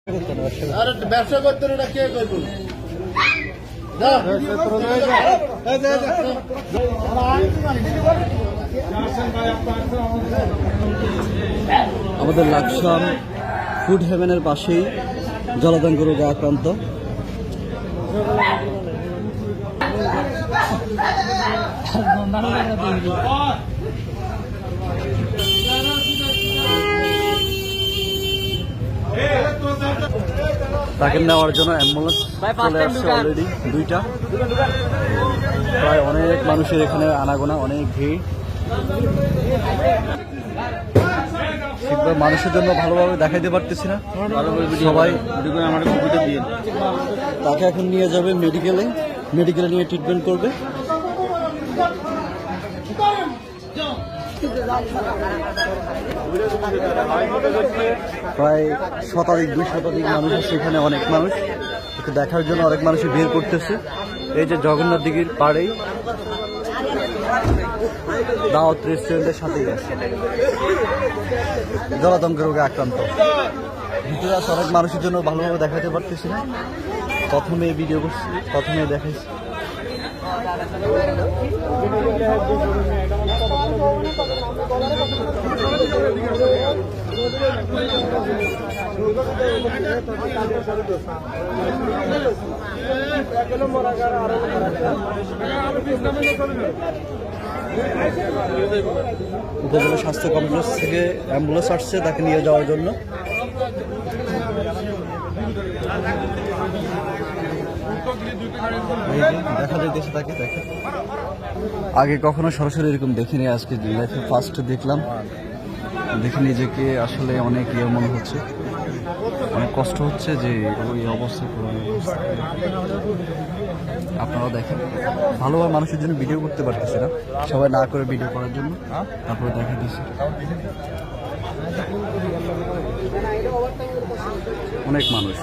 আরে ব্যবসা করতে না কে করব আমাদের লাকসাম ফুড হেভেনের পাশেই জলাতঙ্ক রোগে আক্রান্ত তাকে নেওয়ার জন্য অ্যাম্বুলেন্স চলে আসছে অলরেডি দুইটা। প্রায় অনেক মানুষের এখানে আনাগোনা, অনেক ভিড়। মানুষের জন্য ভালোভাবে দেখাইতে পারতেছি না সবাই। তাকে এখন নিয়ে যাবে মেডিকেলে নিয়ে ট্রিটমেন্ট করবে। প্রায় 2 শতাধিক মানুষ আছে এখানে, অনেক মানুষ দেখার জন্য অনেক মানুষই ভিড় করতেছে। এই যে জগন্নাথ দিঘির পাড়েই দাওয়াত রেস্টুরেন্টের সাথেই আছে জলাতঙ্ক রোগে আক্রান্ত। ভিতরে আছে অনেক মানুষের জন্য ভালোভাবে দেখাতে পারতেছি না। প্রথমে ভিডিও করছি, প্রথমে দেখাইছি। উপজেলা স্বাস্থ্য কমপ্লেক্স থেকে অ্যাম্বুলেন্স আসছে তাকে নিয়ে যাওয়ার জন্য। দেখা যাইতেছে তাকে দেখে, আগে কখনো সরাসরি এরকম দেখিনি, আজকে লাইফে ফার্স্ট দেখলাম। দেখে নিজেকে আসলে অনেক মনে হচ্ছে, অনেক কষ্ট হচ্ছে যে ওই অবস্থা। আপনারাও দেখেন, ভালোভাবে মানুষের জন্য ভিডিও করতে পারতেছে না, সবাই না করে ভিডিও করার জন্য তারপরে দেখা দিচ্ছে। অনেক মানুষ।